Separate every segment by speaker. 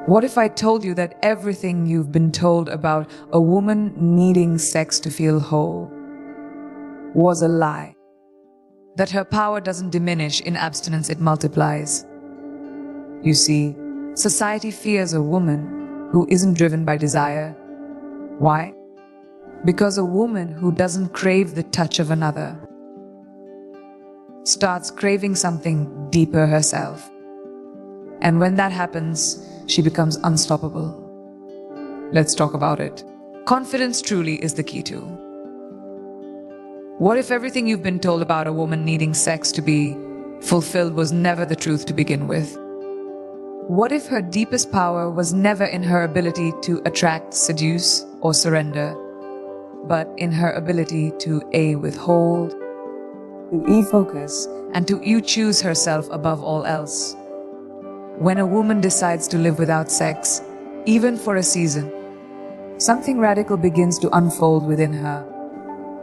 Speaker 1: What if I told you that everything you've been told about a woman needing sex to feel whole was a lie? That her power doesn't diminish in abstinence, it multiplies. You see, society fears a woman who isn't driven by desire. Why? Because a woman who doesn't crave the touch of another starts craving something deeper herself. And when that happens, she becomes unstoppable. Let's talk about it. Confidence truly is the key to. What if everything you've been told about a woman needing sex to be fulfilled was never the truth to begin with? What if her deepest power was never in her ability to attract, seduce, or surrender, but in her ability to A, withhold, to E, focus, and to U, choose herself above all else? When a woman decides to live without sex, even for a season, something radical begins to unfold within her.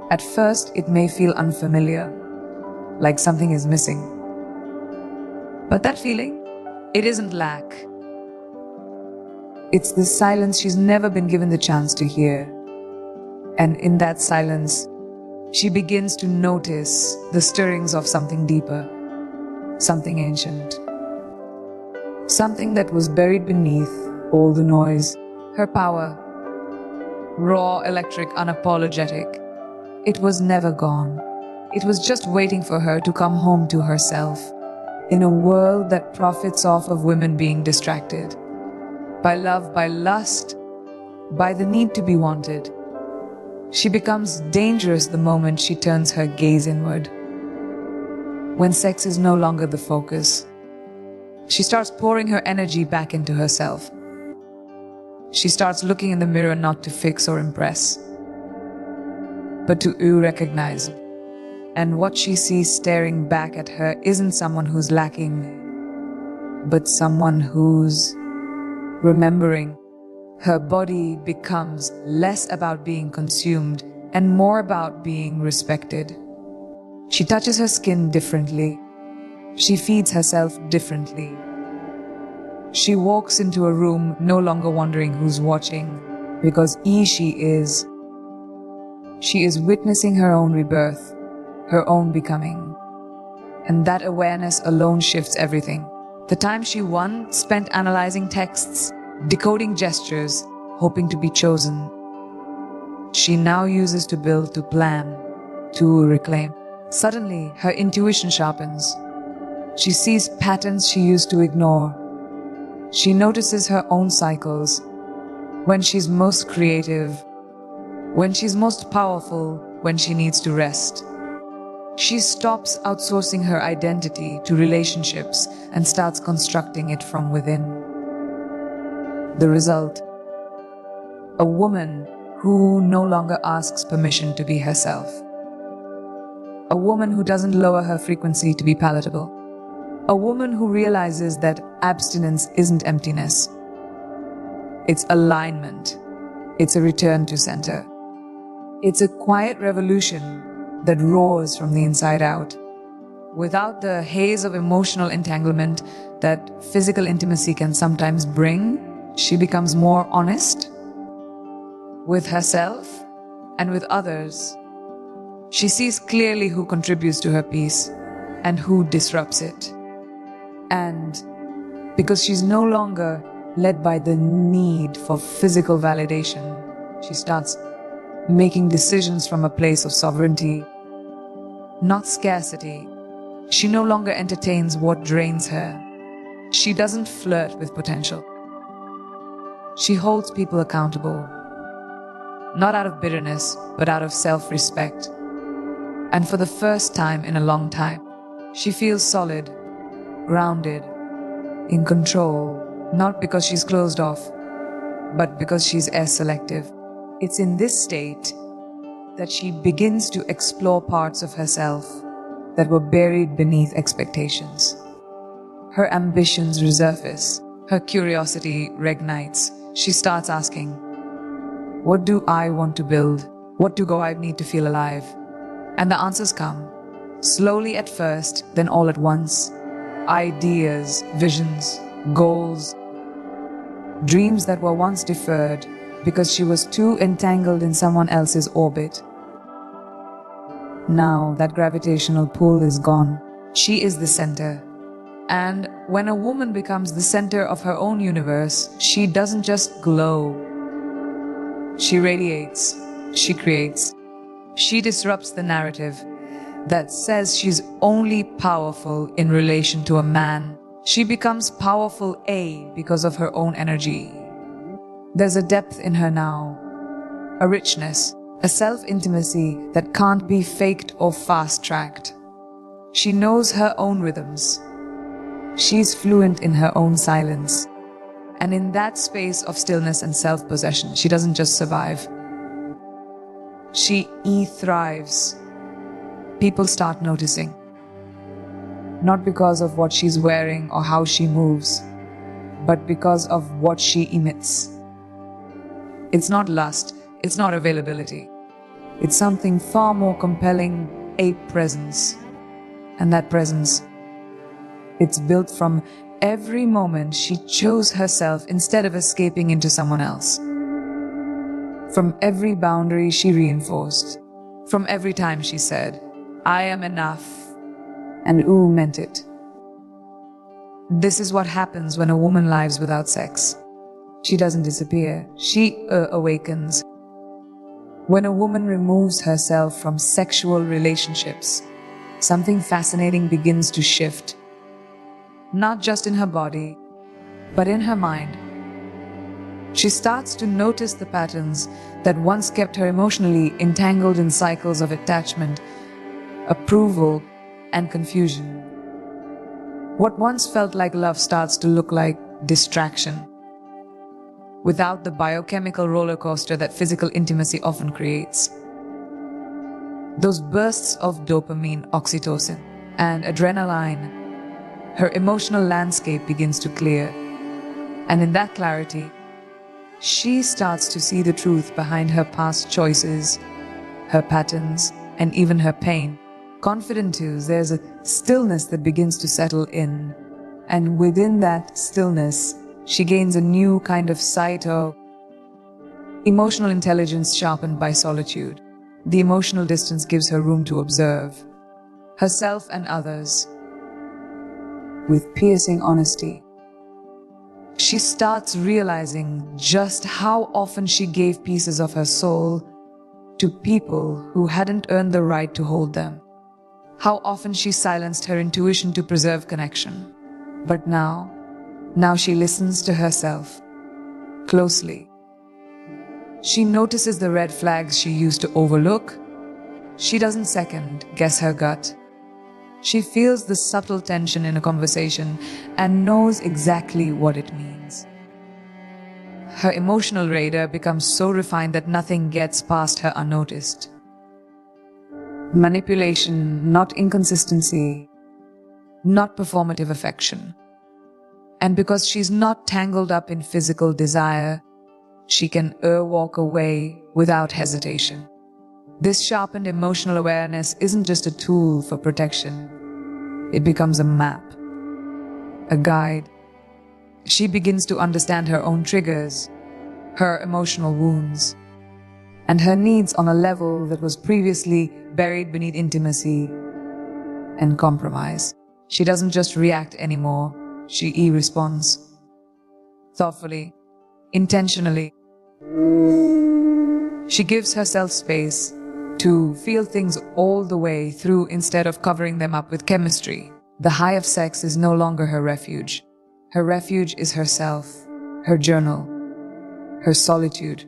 Speaker 1: At first, it may feel unfamiliar, like something is missing. But that feeling, it isn't lack. It's the silence she's never been given the chance to hear. And in that silence, she begins to notice the stirrings of something deeper, something ancient. Something that was buried beneath all the noise. Her power, raw, electric, unapologetic. It was never gone. It was just waiting for her to come home to herself. In a world that profits off of women being distracted by love, by lust, by the need to be wanted, she becomes dangerous the moment she turns her gaze inward. When sex is no longer the focus, she starts pouring her energy back into herself. She starts looking in the mirror not to fix or impress, but to recognize. And what she sees staring back at her isn't someone who's lacking, but someone who's remembering. Her body becomes less about being consumed and more about being respected. She touches her skin differently. She feeds herself differently. She walks into a room no longer wondering who's watching, because she is witnessing her own rebirth, her own becoming. And that awareness alone shifts everything. The time she once spent analyzing texts, decoding gestures, hoping to be chosen, she now uses to build, to plan, to reclaim. Suddenly, her intuition sharpens. She sees patterns she used to ignore. She notices her own cycles. When she's most creative, when she's most powerful, when she needs to rest. She stops outsourcing her identity to relationships and starts constructing it from within. The result: a woman who no longer asks permission to be herself. A woman who doesn't lower her frequency to be palatable. A woman who realizes that abstinence isn't emptiness. It's alignment. It's a return to center. It's a quiet revolution that roars from the inside out. Without the haze of emotional entanglement that physical intimacy can sometimes bring, she becomes more honest with herself and with others. She sees clearly who contributes to her peace and who disrupts it. And because she's no longer led by the need for physical validation, she starts making decisions from a place of sovereignty, not scarcity. She no longer entertains what drains her. She doesn't flirt with potential. She holds people accountable, not out of bitterness, but out of self-respect. And for the first time in a long time, she feels solid, grounded, in control, not because she's closed off, but because she's air selective. It's in this state that she begins to explore parts of herself that were buried beneath expectations. Her ambitions resurface, her curiosity reignites. She starts asking, what do I want to build? What do I need to feel alive? And the answers come, slowly at first, then all at once. Ideas, visions, goals. dreams that were once deferred because she was too entangled in someone else's orbit. Now that gravitational pull is gone, she is the center. And when a woman becomes the center of her own universe, she doesn't just glow. She radiates, she creates, she disrupts the narrative that says she's only powerful in relation to a man. She becomes powerful because of her own energy. There's a depth in her now, a richness, a self-intimacy that can't be faked or fast-tracked. She knows her own rhythms. She's fluent in her own silence. And in that space of stillness and self-possession, she doesn't just survive. She thrives. People start noticing. Not because of what she's wearing or how she moves, but because of what she emits. It's not lust, it's not availability. It's something far more compelling, a presence. And that presence, it's built from every moment she chose herself instead of escaping into someone else. From every boundary she reinforced. From every time she said, "I am enough," and meant it. This is what happens when a woman lives without sex. She doesn't disappear, she awakens. When a woman removes herself from sexual relationships, something fascinating begins to shift. Not just in her body, but in her mind. She starts to notice the patterns that once kept her emotionally entangled in cycles of attachment, approval, and confusion. What once felt like love starts to look like distraction, without the biochemical roller coaster that physical intimacy often creates. Those bursts of dopamine, oxytocin, and adrenaline, her emotional landscape begins to clear. And in that clarity, she starts to see the truth behind her past choices, her patterns, and even her pain. Confident too, there's a stillness that begins to settle in. And within that stillness, she gains a new kind of sight or emotional intelligence sharpened by solitude. The emotional distance gives her room to observe herself and others with piercing honesty. She starts realizing just how often she gave pieces of her soul to people who hadn't earned the right to hold them. How often she silenced her intuition to preserve connection. But now she listens to herself closely. She notices the red flags she used to overlook. She doesn't second guess her gut. She feels the subtle tension in a conversation and knows exactly what it means. Her emotional radar becomes so refined that nothing gets past her unnoticed. Manipulation, not inconsistency, not performative affection. And because she's not tangled up in physical desire, she can walk away without hesitation. This sharpened emotional awareness isn't just a tool for protection. It becomes a map, a guide. She begins to understand her own triggers, her emotional wounds, and her needs on a level that was previously buried beneath intimacy and compromise. She doesn't just react anymore, she responds. Thoughtfully, intentionally. She gives herself space to feel things all the way through instead of covering them up with chemistry. The high of sex is no longer her refuge. Her refuge is herself, her journal, her solitude,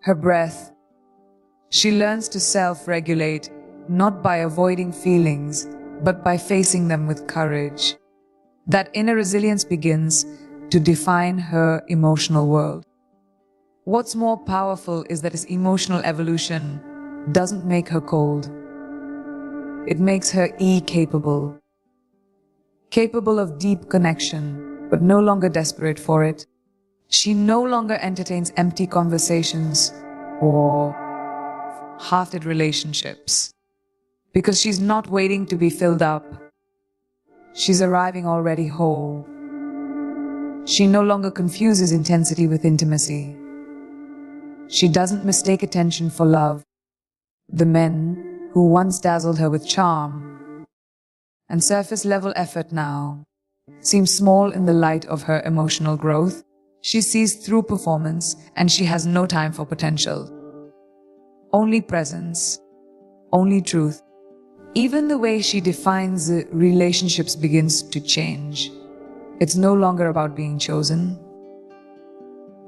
Speaker 1: her breath. She learns to self-regulate, not by avoiding feelings, but by facing them with courage. That inner resilience begins to define her emotional world. What's more powerful is that this emotional evolution doesn't make her cold. It makes her capable. Capable of deep connection, but no longer desperate for it. She no longer entertains empty conversations or half-dead relationships, because she's not waiting to be filled up. She's arriving already whole. She no longer confuses intensity with intimacy. She doesn't mistake attention for love. The men who once dazzled her with charm and surface-level effort now seem small in the light of her emotional growth. She sees through performance, and she has no time for potential. Only presence, only truth. Even the way she defines relationships begins to change. It's no longer about being chosen.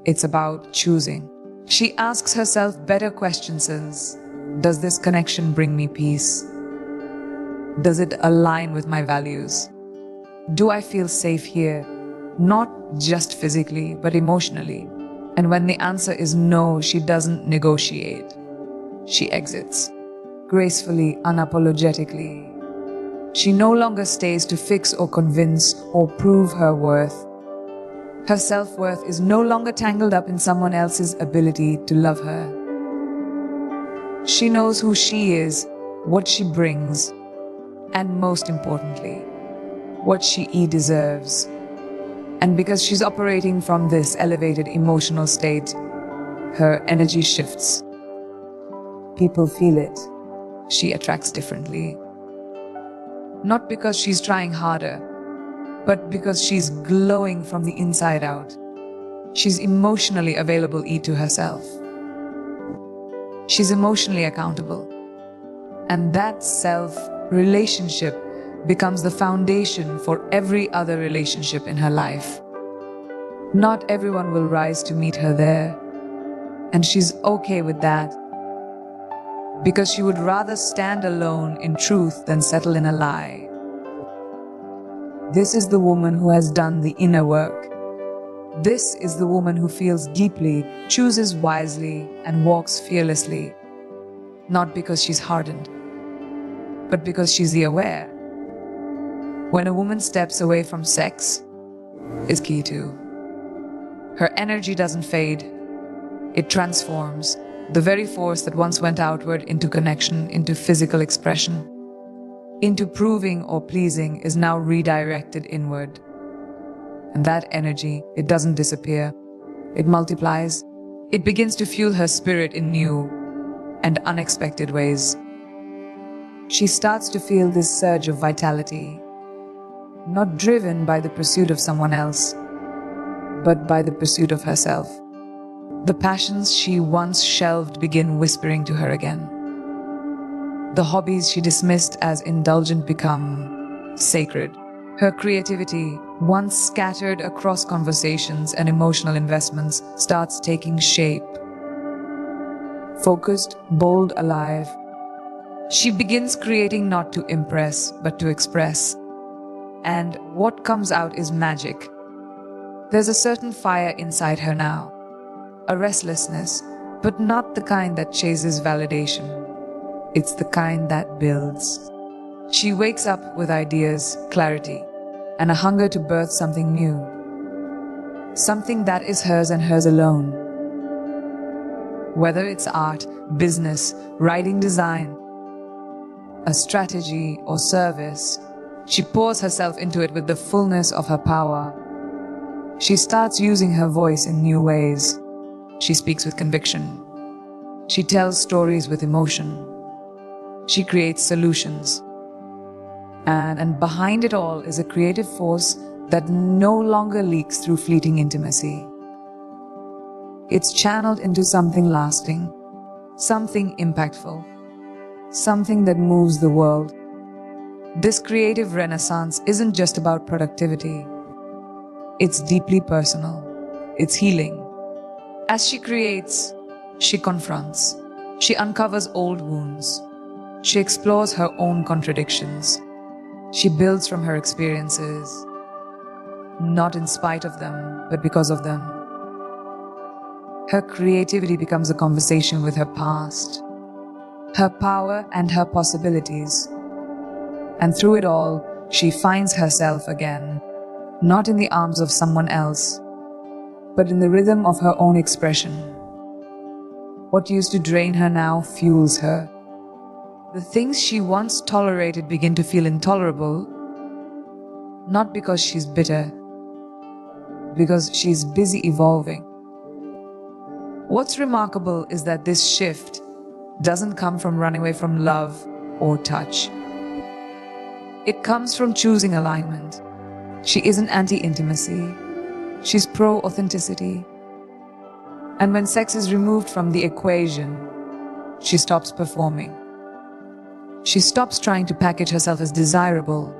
Speaker 1: It's about choosing. She asks herself better questions: does this connection bring me peace? Does it align with my values? Do I feel safe here? Not just physically, but emotionally. And when the answer is no, she doesn't negotiate. She exits, gracefully, unapologetically. She no longer stays to fix or convince or prove her worth. Her self-worth is no longer tangled up in someone else's ability to love her. She knows who she is, what she brings, and most importantly, what she deserves. And because she's operating from this elevated emotional state, her energy shifts. People feel it. She attracts differently. Not because she's trying harder, but because she's glowing from the inside out. She's emotionally available to herself. She's emotionally accountable. And that self-relationship becomes the foundation for every other relationship in her life. Not everyone will rise to meet her there, and she's okay with that, because she would rather stand alone in truth than settle in a lie. This is the woman who has done the inner work. This is the woman who feels deeply, chooses wisely, and walks fearlessly. Not because she's hardened, but because she's aware. When a woman steps away from sex, is key to. Her energy doesn't fade, it transforms. The very force that once went outward into connection, into physical expression, into proving or pleasing, is now redirected inward. And that energy, it doesn't disappear, it multiplies. It begins to fuel her spirit in new and unexpected ways. She starts to feel this surge of vitality, not driven by the pursuit of someone else, but by the pursuit of herself. The passions she once shelved begin whispering to her again. The hobbies she dismissed as indulgent become sacred. Her creativity, once scattered across conversations and emotional investments, starts taking shape. Focused, bold, alive. She begins creating not to impress, but to express. And what comes out is magic. There's a certain fire inside her now, a restlessness, but not the kind that chases validation. It's the kind that builds. She wakes up with ideas, clarity, and a hunger to birth something new. Something that is hers and hers alone. Whether it's art, business, writing, design, a strategy, or service, she pours herself into it with the fullness of her power. She starts using her voice in new ways. She speaks with conviction. She tells stories with emotion. She creates solutions. And behind it all is a creative force that no longer leaks through fleeting intimacy. It's channeled into something lasting, something impactful, something that moves the world. This creative renaissance isn't just about productivity. It's deeply personal. It's healing. As she creates, she confronts. She uncovers old wounds. She explores her own contradictions. She builds from her experiences, not in spite of them, but because of them. Her creativity becomes a conversation with her past, her power and her possibilities. And through it all, she finds herself again, not in the arms of someone else, but in the rhythm of her own expression. What used to drain her now fuels her. The things she once tolerated begin to feel intolerable, not because she's bitter, because she's busy evolving. What's remarkable is that this shift doesn't come from running away from love or touch. It comes from choosing alignment. She isn't anti-intimacy. She's pro-authenticity. And when sex is removed from the equation, she stops performing. She stops trying to package herself as desirable.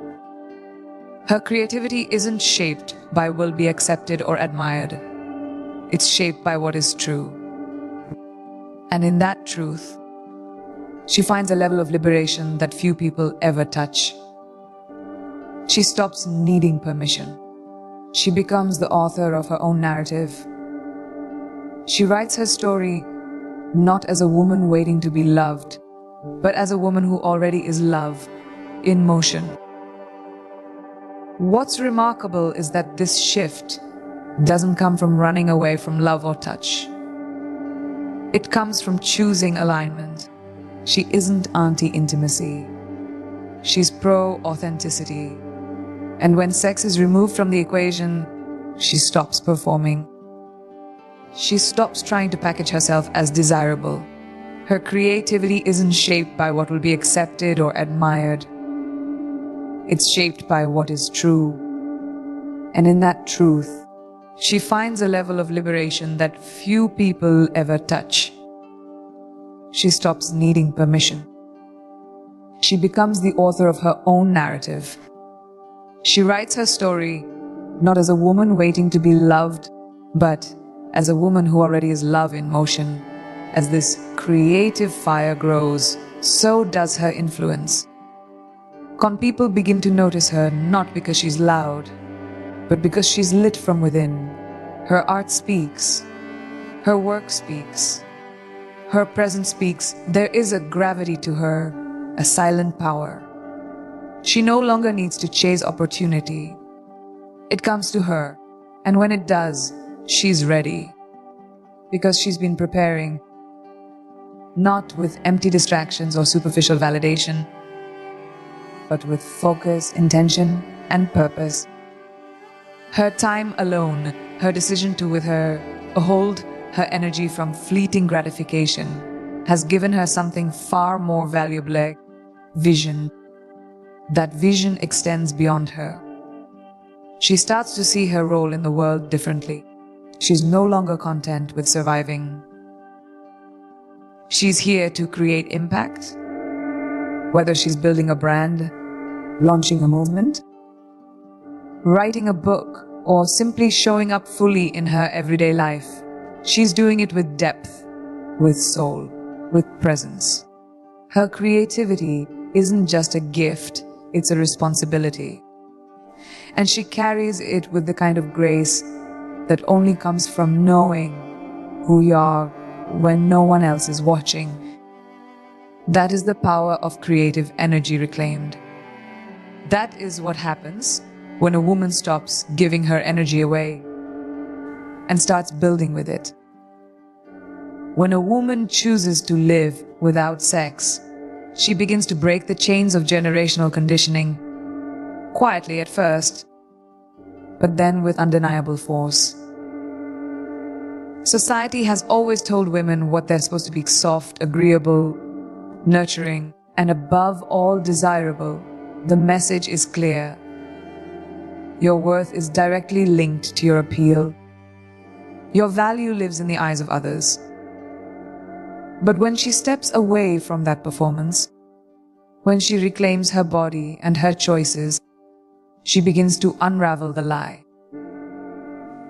Speaker 1: Her creativity isn't shaped by will be accepted or admired. It's shaped by what is true. And in that truth, she finds a level of liberation that few people ever touch. She stops needing permission. She becomes the author of her own narrative. She writes her story not as a woman waiting to be loved, but as a woman who already is love, in motion. What's remarkable is that this shift doesn't come from running away from love or touch. It comes from choosing alignment. She isn't anti-intimacy. She's pro-authenticity. And when sex is removed from the equation, she stops performing. She stops trying to package herself as desirable. Her creativity isn't shaped by what will be accepted or admired. It's shaped by what is true. And in that truth, she finds a level of liberation that few people ever touch. She stops needing permission. She becomes the author of her own narrative. She writes her story not as a woman waiting to be loved, but as a woman who already is love in motion. As this creative fire grows, so does her influence. People begin to notice her not because she's loud, but because she's lit from within. Her art speaks. Her work speaks. Her presence speaks. There is a gravity to her, a silent power. She no longer needs to chase opportunity. It comes to her, and when it does, she's ready. Because she's been preparing, not with empty distractions or superficial validation, but with focus, intention, and purpose. Her time alone, her decision to withhold her energy from fleeting gratification, has given her something far more valuable: vision. That vision extends beyond her. She starts to see her role in the world differently. She's no longer content with surviving. She's here to create impact. Whether she's building a brand, launching a movement, writing a book, or simply showing up fully in her everyday life, she's doing it with depth, with soul, with presence. Her creativity isn't just a gift, it's a responsibility. And she carries it with the kind of grace that only comes from knowing who you are when no one else is watching. That is the power of creative energy reclaimed. That is what happens when a woman stops giving her energy away and starts building with it. When a woman chooses to live without sex, she begins to break the chains of generational conditioning, quietly at first, but then with undeniable force. Society has always told women what they're supposed to be: soft, agreeable, nurturing, and above all desirable. The message is clear. Your worth is directly linked to your appeal. Your value lives in the eyes of others. But when she steps away from that performance, when she reclaims her body and her choices, she begins to unravel the lie.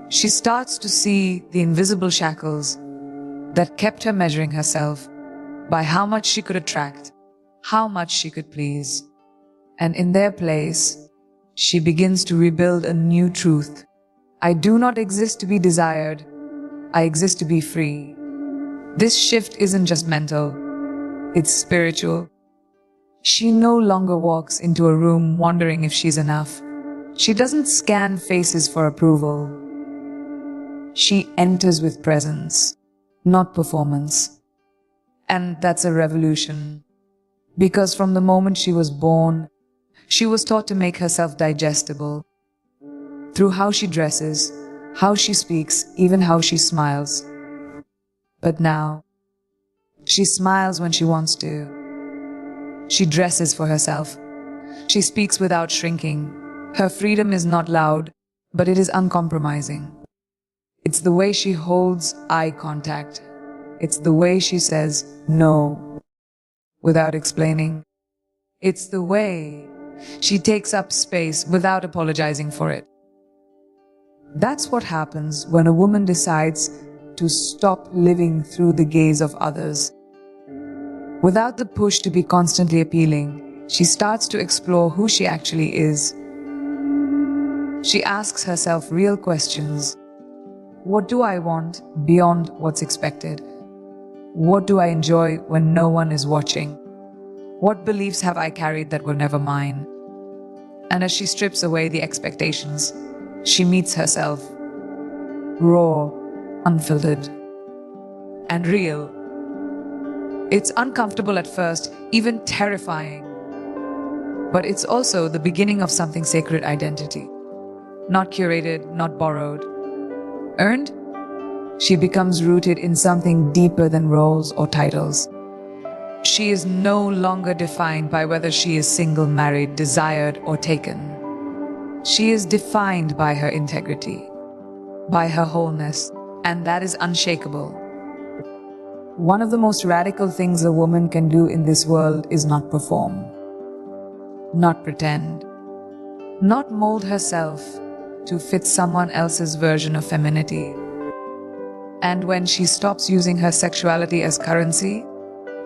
Speaker 1: She starts to see the invisible shackles that kept her measuring herself by how much she could attract, how much she could please. And in their place, she begins to rebuild a new truth. I do not exist to be desired. I exist to be free. This shift isn't just mental, it's spiritual. She no longer walks into a room wondering if she's enough. She doesn't scan faces for approval. She enters with presence, not performance. And that's a revolution. Because from the moment she was born, she was taught to make herself digestible through how she dresses, how she speaks, even how she smiles. But now, she smiles when she wants to. She dresses for herself. She speaks without shrinking. Her freedom is not loud, but it is uncompromising. It's the way she holds eye contact. It's the way she says no without explaining. It's the way she takes up space without apologizing for it. That's what happens when a woman decides to stop living through the gaze of others. Without the push to be constantly appealing, she starts to explore who she actually is. She asks herself real questions. What do I want beyond what's expected? What do I enjoy when no one is watching? What beliefs have I carried that were never mine? And as she strips away the expectations, she meets herself, raw, unfiltered, and real. It's uncomfortable at first, even terrifying. But it's also the beginning of something sacred: identity. Not curated, not borrowed. Earned? She becomes rooted in something deeper than roles or titles. She is no longer defined by whether she is single, married, desired, or taken. She is defined by her integrity, by her wholeness, and that is unshakable. One of the most radical things a woman can do in this world is not perform, not pretend, not mold herself to fit someone else's version of femininity. And when she stops using her sexuality as currency,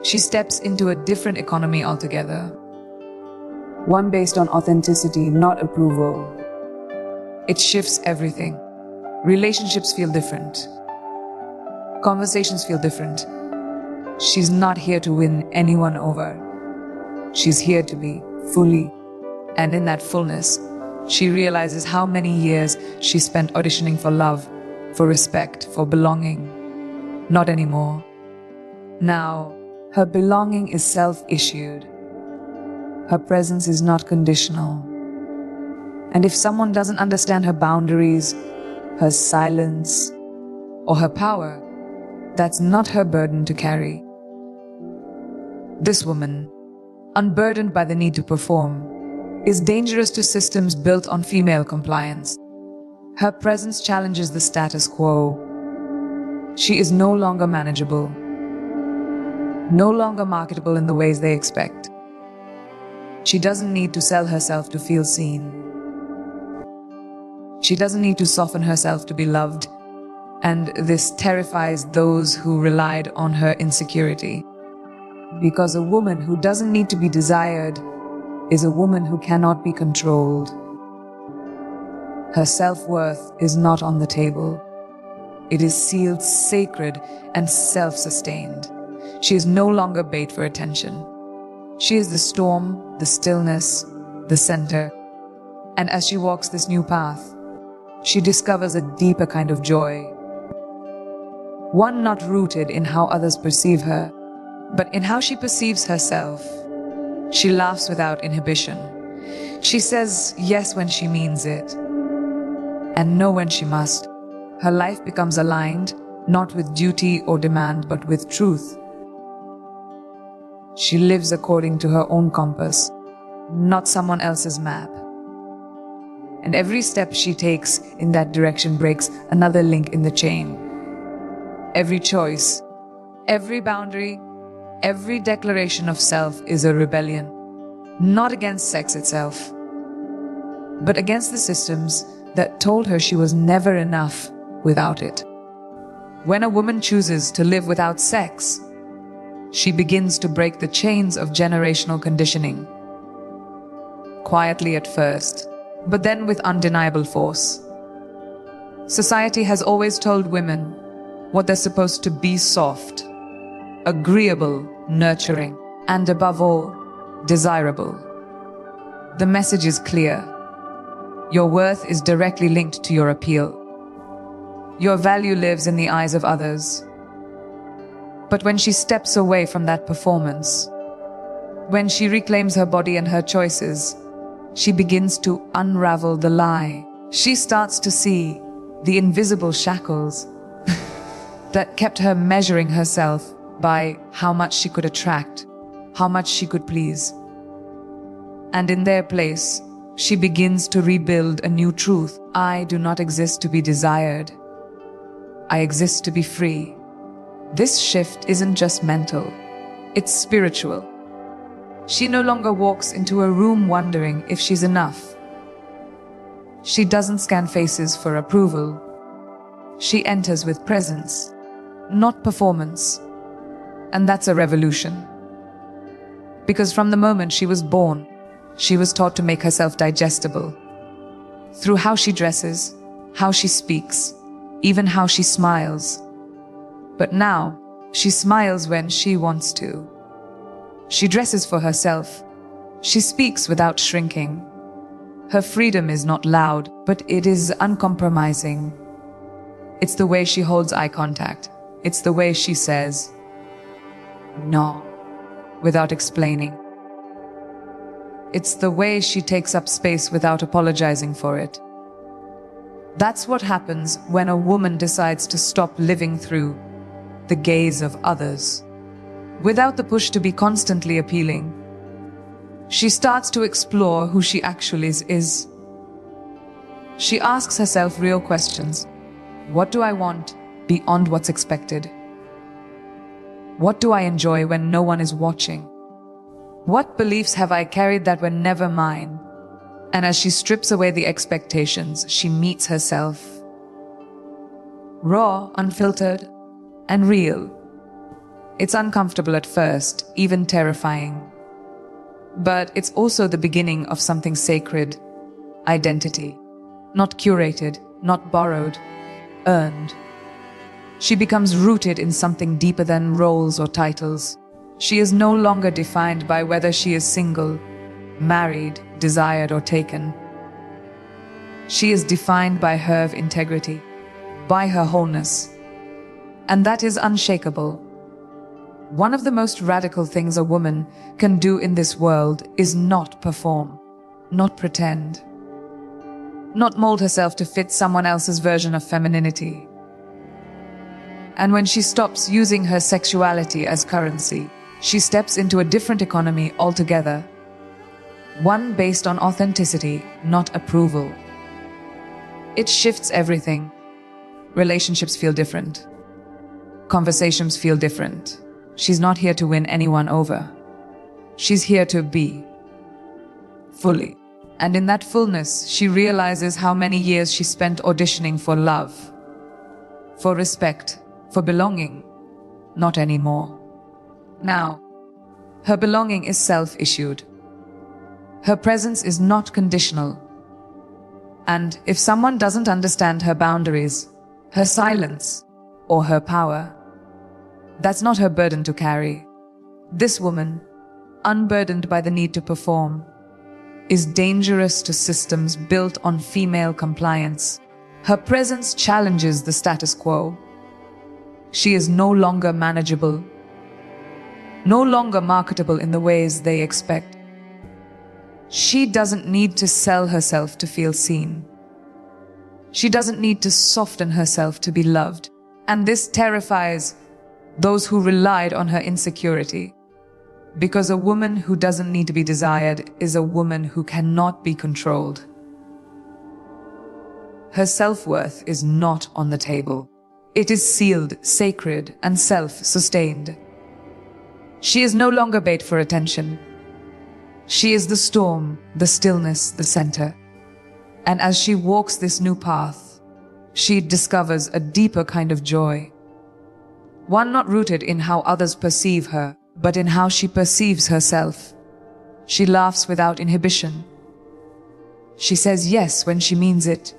Speaker 1: she steps into a different economy altogether. One based on authenticity, not approval. It shifts everything. Relationships feel different. Conversations feel different. She's not here to win anyone over. She's here to be fully. And in that fullness, she realizes how many years she spent auditioning for love, for respect, for belonging. Not anymore. Now, her belonging is self-issued. Her presence is not conditional. And if someone doesn't understand her boundaries, her silence, or her power, that's not her burden to carry. This woman, unburdened by the need to perform, is dangerous to systems built on female compliance. Her presence challenges the status quo. She is no longer manageable, no longer marketable in the ways they expect. She doesn't need to sell herself to feel seen. She doesn't need to soften herself to be loved, and this terrifies those who relied on her insecurity. Because a woman who doesn't need to be desired is a woman who cannot be controlled. Her self-worth is not on the table. It is sealed sacred and self-sustained. She is no longer bait for attention. She is the storm, the stillness, the center. And as she walks this new path, she discovers a deeper kind of joy. One not rooted in how others perceive her, but in how she perceives herself. She laughs without inhibition. She says yes when she means it, and no when she must. Her life becomes aligned, not with duty or demand, but with truth. She lives according to her own compass, not someone else's map. And every step she takes in that direction breaks another link in the chain. Every choice, every boundary, every declaration of self is a rebellion, not against sex itself, but against the systems that told her she was never enough without it. When a woman chooses to live without sex, she begins to break the chains of generational conditioning. Quietly at first, but then with undeniable force. Society has always told women what they're supposed to be: soft, agreeable, nurturing, and above all, desirable. The message is clear. Your worth is directly linked to your appeal. Your value lives in the eyes of others. But when she steps away from that performance, when she reclaims her body and her choices, she begins to unravel the lie. She starts to see the invisible shackles that kept her measuring herself by how much she could attract, how much she could please. And in their place, she begins to rebuild a new truth. I do not exist to be desired. I exist to be free. This shift isn't just mental, it's spiritual. She no longer walks into a room wondering if she's enough. She doesn't scan faces for approval. She enters with presence, not performance. And that's a revolution. Because from the moment she was born, she was taught to make herself digestible. Through how she dresses, how she speaks, even how she smiles. But now, she smiles when she wants to. She dresses for herself. She speaks without shrinking. Her freedom is not loud, but it is uncompromising. It's the way she holds eye contact. It's the way she says no without explaining. It's the way she takes up space without apologizing for it. That's what happens when a woman decides to stop living through the gaze of others, without the push to be constantly appealing. She starts to explore who she actually is. She asks herself real questions. What do I want beyond what's expected? What do I enjoy when no one is watching? What beliefs have I carried that were never mine? And as she strips away the expectations, she meets herself. Raw, unfiltered, and real. It's uncomfortable at first, even terrifying. But it's also the beginning of something sacred. Identity. Not curated, not borrowed, earned. She becomes rooted in something deeper than roles or titles. She is no longer defined by whether she is single, married, desired, or taken. She is defined by her integrity, by her wholeness. And that is unshakable. One of the most radical things a woman can do in this world is not perform, not pretend, not mold herself to fit someone else's version of femininity. And when she stops using her sexuality as currency, she steps into a different economy altogether. One based on authenticity, not approval. It shifts everything. Relationships feel different. Conversations feel different. She's not here to win anyone over. She's here to be. Fully. And in that fullness, she realizes how many years she spent auditioning for love, for respect, for belonging. Not anymore. Now, her belonging is self-issued. Her presence is not conditional. And if someone doesn't understand her boundaries, her silence, or her power, that's not her burden to carry. This woman, unburdened by the need to perform, is dangerous to systems built on female compliance. Her presence challenges the status quo. She is no longer manageable, no longer marketable in the ways they expect. She doesn't need to sell herself to feel seen. She doesn't need to soften herself to be loved. And this terrifies those who relied on her insecurity. Because a woman who doesn't need to be desired is a woman who cannot be controlled. Her self-worth is not on the table. It is sealed, sacred, and self-sustained. She is no longer bait for attention. She is the storm, the stillness, the center. And as she walks this new path, she discovers a deeper kind of joy. One not rooted in how others perceive her, but in how she perceives herself. She laughs without inhibition. She says yes when she means it,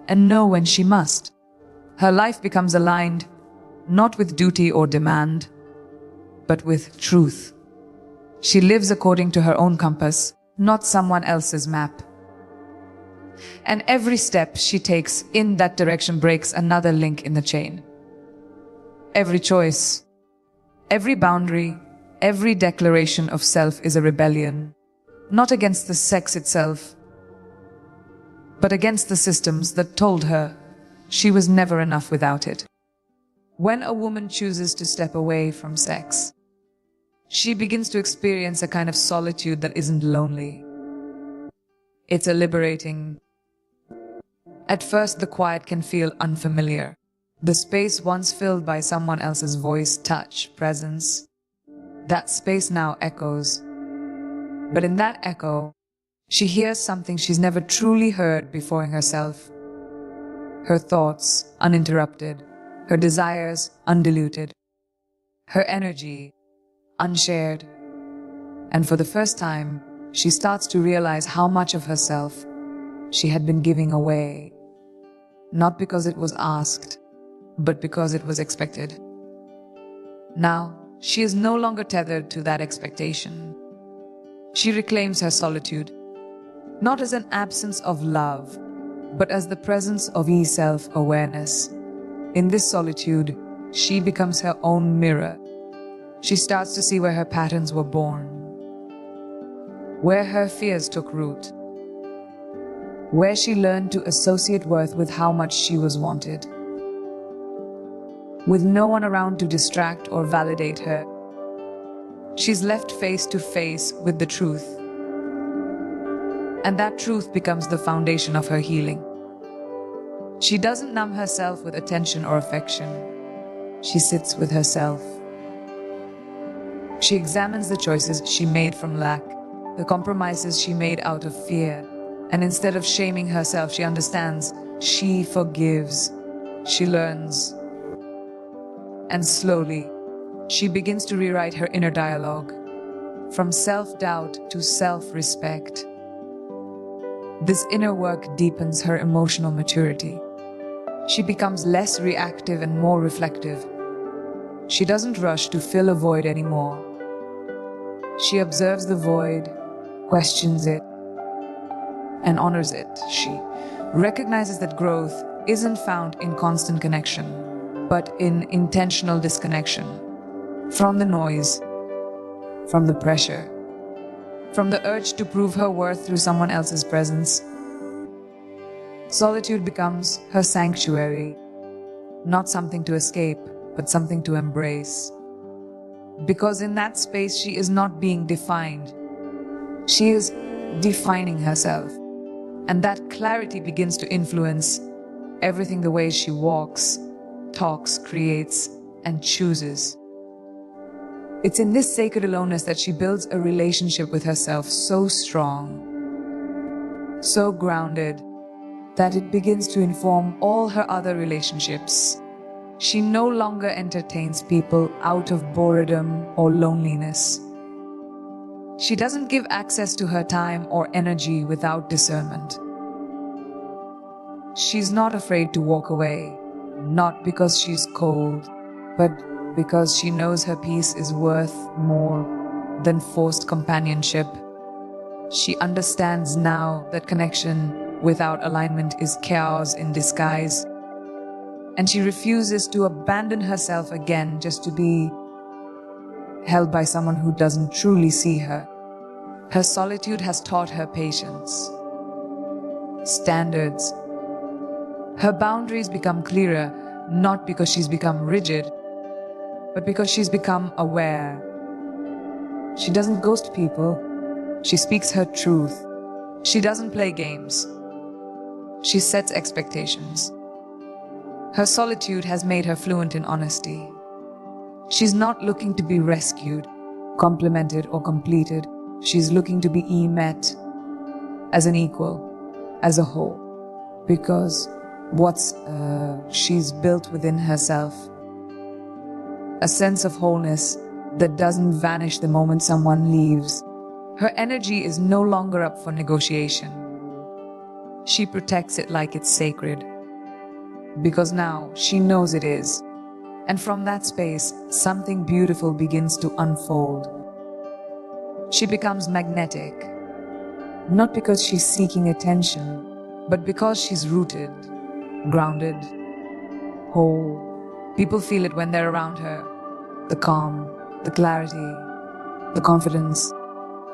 Speaker 1: and no when she must. Her life becomes aligned, not with duty or demand, but with truth. She lives according to her own compass, not someone else's map. And every step she takes in that direction breaks another link in the chain. Every choice, every boundary, every declaration of self is a rebellion, not against the sex itself, but against the systems that told her she was never enough without it. When a woman chooses to step away from sex, she begins to experience a kind of solitude that isn't lonely. It's a liberating. At first, the quiet can feel unfamiliar. The space once filled by someone else's voice, touch, presence, that space now echoes. But in that echo, she hears something she's never truly heard before in herself. Her thoughts uninterrupted, her desires undiluted, her energy unshared. And for the first time, she starts to realize how much of herself she had been giving away, not because it was asked, but because it was expected. Now, she is no longer tethered to that expectation. She reclaims her solitude, not as an absence of love, but as the presence of self-awareness. In this solitude, she becomes her own mirror. She starts to see where her patterns were born, where her fears took root, where she learned to associate worth with how much she was wanted. With no one around to distract or validate her, she's left face to face with the truth. And that truth becomes the foundation of her healing. She doesn't numb herself with attention or affection. She sits with herself. She examines the choices she made from lack, the compromises she made out of fear, and instead of shaming herself, she understands, she forgives, she learns. And slowly, she begins to rewrite her inner dialogue, from self-doubt to self-respect. This inner work deepens her emotional maturity. She becomes less reactive and more reflective. She doesn't rush to fill a void anymore. She observes the void, questions it, and honors it. She recognizes that growth isn't found in constant connection, but in intentional disconnection from the noise, from the pressure, from the urge to prove her worth through someone else's presence. Solitude becomes her sanctuary, not something to escape, but something to embrace. Because in that space, she is not being defined. She is defining herself. And that clarity begins to influence everything, the way she walks, talks, creates, and chooses. It's in this sacred aloneness that she builds a relationship with herself so strong, so grounded, that it begins to inform all her other relationships. She no longer entertains people out of boredom or loneliness. She doesn't give access to her time or energy without discernment. She's not afraid to walk away, not because she's cold, but because she knows her peace is worth more than forced companionship. She understands now that connection without alignment is chaos in disguise, and she refuses to abandon herself again just to be held by someone who doesn't truly see her. Her solitude has taught her patience, standards. Her boundaries become clearer, not because she's become rigid, but because she's become aware. She doesn't ghost people. She speaks her truth. She doesn't play games. She sets expectations. Her solitude has made her fluent in honesty. She's not looking to be rescued, complimented, or completed. She's looking to be met as an equal, as a whole. Because she's built within herself a sense of wholeness that doesn't vanish the moment someone leaves. Her energy is no longer up for negotiation. She protects it like it's sacred, because now she knows it is. And from that space, something beautiful begins to unfold. She becomes magnetic, not because she's seeking attention, but because she's rooted, grounded, whole. People feel it when they're around her. The calm, the clarity, the confidence.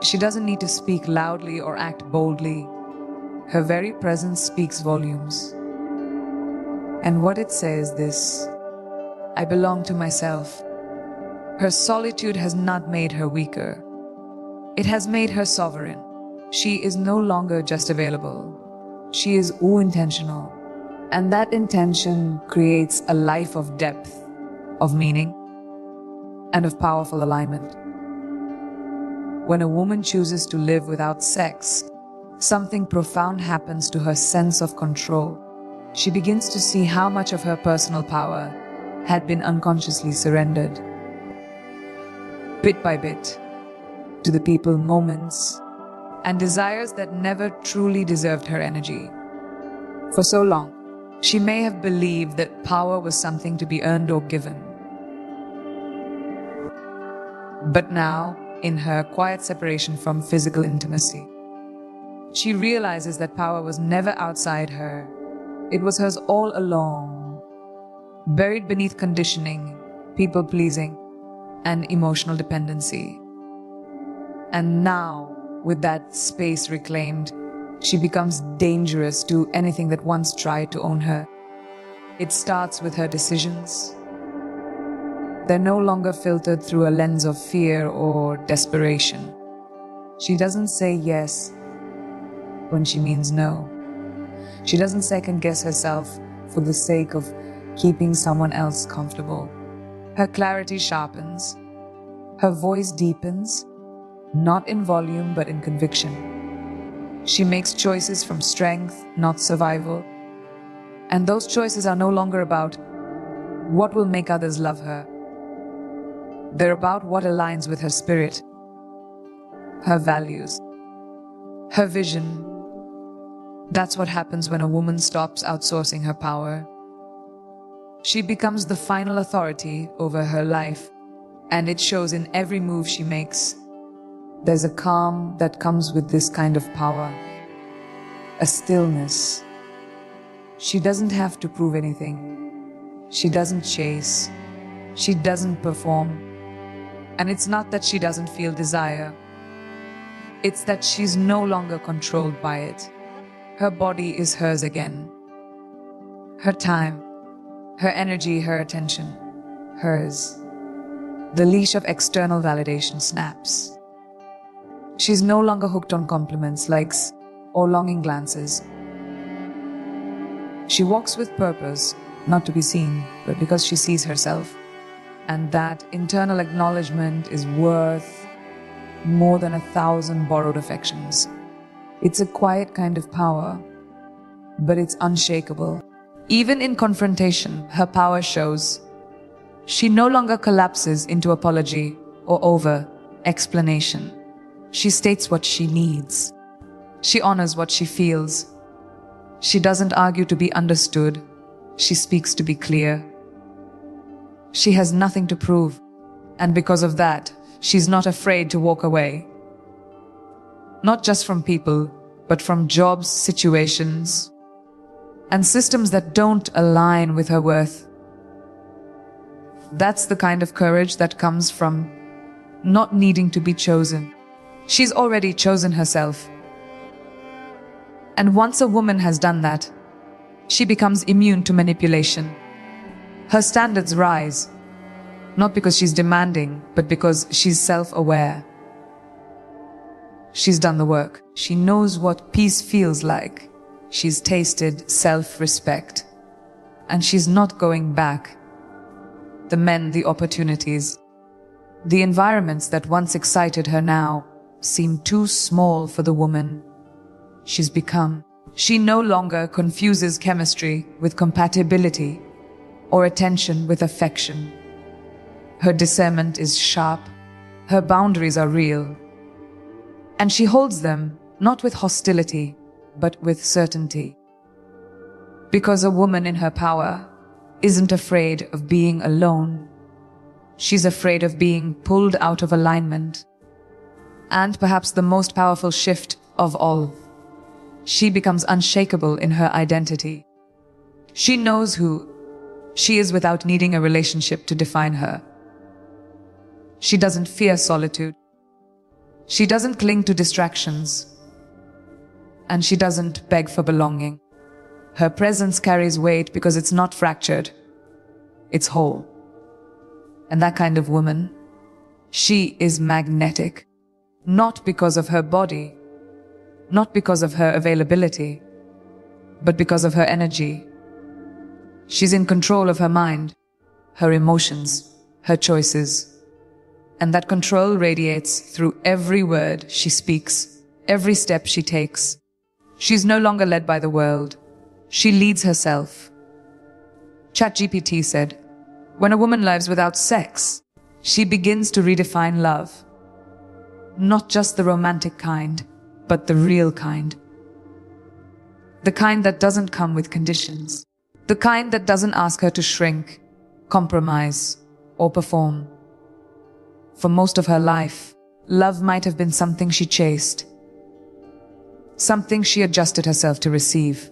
Speaker 1: She doesn't need to speak loudly or act boldly. Her very presence speaks volumes. And what it says is this: I belong to myself. Her solitude has not made her weaker. It has made her sovereign. She is no longer just available. She is intentional. And that intention creates a life of depth, of meaning, and of powerful alignment. When a woman chooses to live without sex, something profound happens to her sense of control. She begins to see how much of her personal power had been unconsciously surrendered, bit by bit, to the people, moments, and desires that never truly deserved her energy. For so long, she may have believed that power was something to be earned or given. But now, in her quiet separation from physical intimacy, she realizes that power was never outside her. It was hers all along, buried beneath conditioning, people-pleasing, and emotional dependency. And now, with that space reclaimed, she becomes dangerous to anything that once tried to own her. It starts with her decisions. They're no longer filtered through a lens of fear or desperation. She doesn't say yes when she means no. She doesn't second-guess herself for the sake of keeping someone else comfortable. Her clarity sharpens. Her voice deepens, not in volume but in conviction. She makes choices from strength, not survival. And those choices are no longer about what will make others love her. They're about what aligns with her spirit, her values, her vision. That's what happens when a woman stops outsourcing her power. She becomes the final authority over her life, and it shows in every move she makes. There's a calm that comes with this kind of power, a stillness. She doesn't have to prove anything. She doesn't chase. She doesn't perform. And it's not that she doesn't feel desire. It's that she's no longer controlled by it. Her body is hers again. Her time, her energy, her attention, hers. The leash of external validation snaps. She's no longer hooked on compliments, likes, or longing glances. She walks with purpose, not to be seen, but because she sees herself. And that internal acknowledgement is worth more than 1,000 borrowed affections. It's a quiet kind of power, but it's unshakable. Even in confrontation, her power shows. She no longer collapses into apology or over-explanation. She states what she needs. She honors what she feels. She doesn't argue to be understood. She speaks to be clear. She has nothing to prove, and because of that, she's not afraid to walk away. Not just from people, but from jobs, situations, and systems that don't align with her worth. That's the kind of courage that comes from not needing to be chosen. She's already chosen herself. And once a woman has done that, she becomes immune to manipulation. Her standards rise, not because she's demanding, but because she's self-aware. She's done the work. She knows what peace feels like. She's tasted self-respect. And she's not going back. The men, the opportunities, the environments that once excited her now seem too small for the woman she's become. She no longer confuses chemistry with compatibility or attention with affection. Her discernment is sharp. Her boundaries are real. And she holds them not with hostility, but with certainty. Because a woman in her power isn't afraid of being alone. She's afraid of being pulled out of alignment. And perhaps the most powerful shift of all, she becomes unshakable in her identity. She knows who she is without needing a relationship to define her. She doesn't fear solitude. She doesn't cling to distractions. And she doesn't beg for belonging. Her presence carries weight because it's not fractured. It's whole. And that kind of woman, she is magnetic. Not because of her body, not because of her availability, but because of her energy. She's in control of her mind, her emotions, her choices. And that control radiates through every word she speaks, every step she takes. She's no longer led by the world. She leads herself. ChatGPT said, when a woman lives without sex, she begins to redefine love. Not just the romantic kind, but the real kind. The kind that doesn't come with conditions. The kind that doesn't ask her to shrink, compromise, or perform. For most of her life, love might have been something she chased. Something she adjusted herself to receive.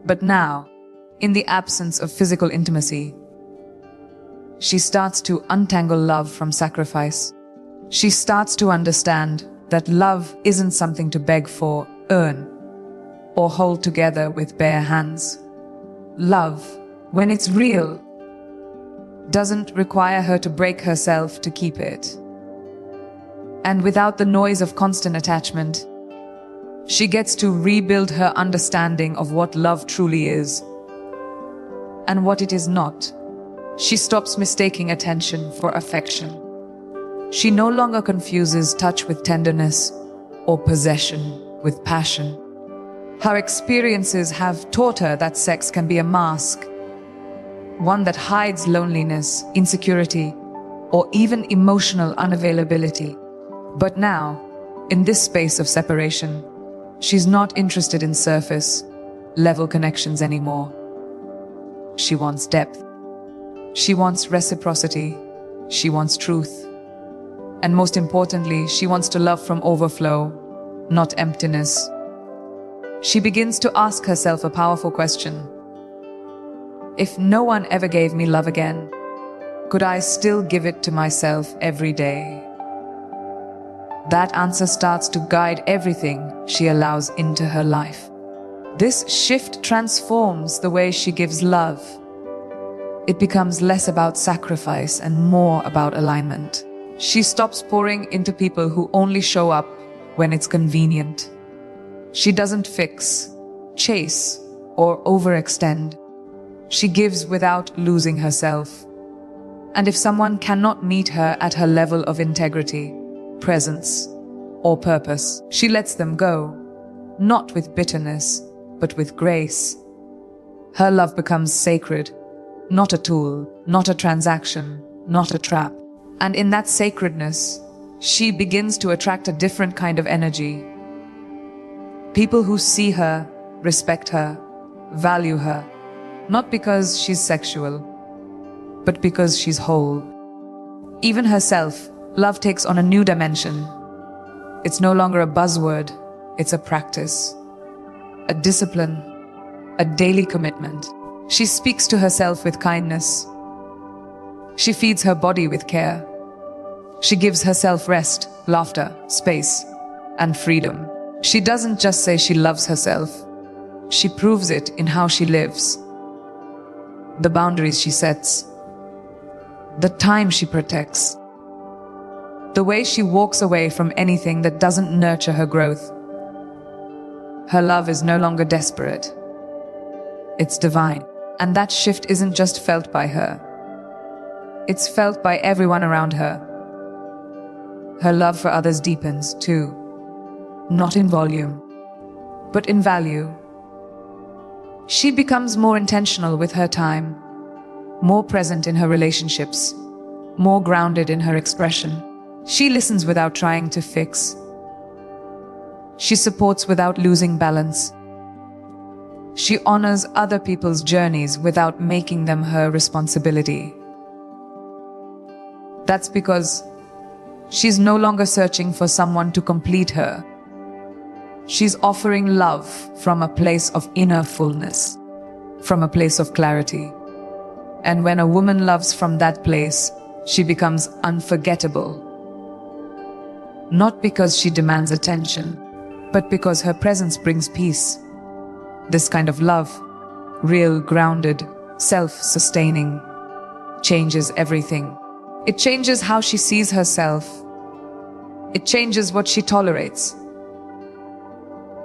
Speaker 1: But now, in the absence of physical intimacy, she starts to untangle love from sacrifice. She starts to understand that love isn't something to beg for, earn, or hold together with bare hands. Love, when it's real, doesn't require her to break herself to keep it. And without the noise of constant attachment, she gets to rebuild her understanding of what love truly is and what it is not. She stops mistaking attention for affection. She no longer confuses touch with tenderness or possession with passion. Her experiences have taught her that sex can be a mask, one that hides loneliness, insecurity, or even emotional unavailability. But now, in this space of separation, she's not interested in surface, level connections anymore. She wants depth. She wants reciprocity. She wants truth. And most importantly, she wants to love from overflow, not emptiness. She begins to ask herself a powerful question. If no one ever gave me love again, could I still give it to myself every day? That answer starts to guide everything she allows into her life. This shift transforms the way she gives love. It becomes less about sacrifice and more about alignment. She stops pouring into people who only show up when it's convenient. She doesn't fix, chase, or overextend. She gives without losing herself. And if someone cannot meet her at her level of integrity, presence, or purpose, she lets them go, not with bitterness, but with grace. Her love becomes sacred, not a tool, not a transaction, not a trap. And in that sacredness, she begins to attract a different kind of energy. People who see her, respect her, value her, not because she's sexual, but because she's whole. Even herself, love takes on a new dimension. It's no longer a buzzword, it's a practice, a discipline, a daily commitment. She speaks to herself with kindness. She feeds her body with care. She gives herself rest, laughter, space, and freedom. She doesn't just say she loves herself. She proves it in how she lives. The boundaries she sets. The time she protects. The way she walks away from anything that doesn't nurture her growth. Her love is no longer desperate. It's divine. And that shift isn't just felt by her. It's felt by everyone around her. Her love for others deepens, too. Not in volume, but in value. She becomes more intentional with her time, more present in her relationships, more grounded in her expression. She listens without trying to fix. She supports without losing balance. She honors other people's journeys without making them her responsibility. That's because she's no longer searching for someone to complete her. She's offering love from a place of inner fullness, from a place of clarity. And when a woman loves from that place, she becomes unforgettable. Not because she demands attention, but because her presence brings peace. This kind of love, real, grounded, self-sustaining, changes everything. It changes how she sees herself. It changes what she tolerates.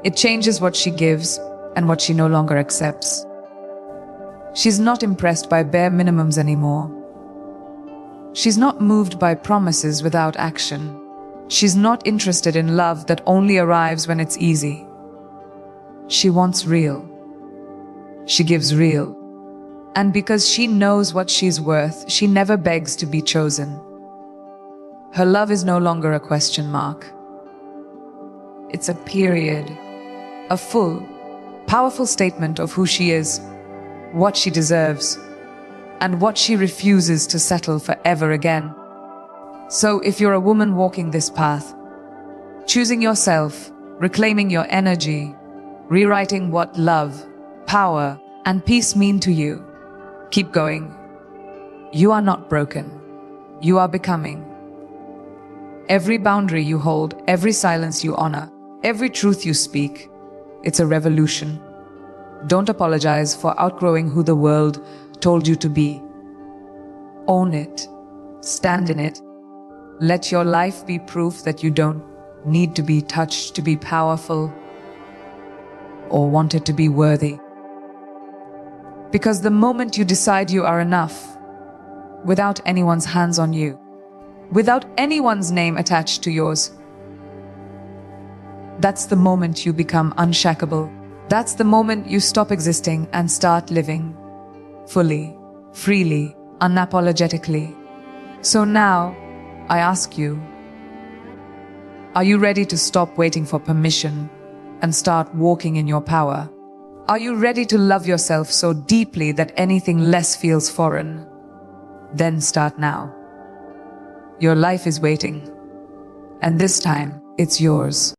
Speaker 1: It changes what she gives and what she no longer accepts. She's not impressed by bare minimums anymore. She's not moved by promises without action. She's not interested in love that only arrives when it's easy. She wants real. She gives real. And because she knows what she's worth, she never begs to be chosen. Her love is no longer a question mark. It's a period, a full, powerful statement of who she is, what she deserves, and what she refuses to settle for ever again. So if you're a woman walking this path, choosing yourself, reclaiming your energy, rewriting what love, power, and peace mean to you, keep going. You are not broken. You are becoming. Every boundary you hold, every silence you honor, every truth you speak, it's a revolution. Don't apologize for outgrowing who the world told you to be. Own it. Stand in it. Let your life be proof that you don't need to be touched to be powerful or wanted to be worthy. Because the moment you decide you are enough, without anyone's hands on you, without anyone's name attached to yours, that's the moment you become unshackable. That's the moment you stop existing and start living fully, freely, unapologetically. So now, I ask you, are you ready to stop waiting for permission and start walking in your power? Are you ready to love yourself so deeply that anything less feels foreign? Then start now. Your life is waiting, and this time, it's yours.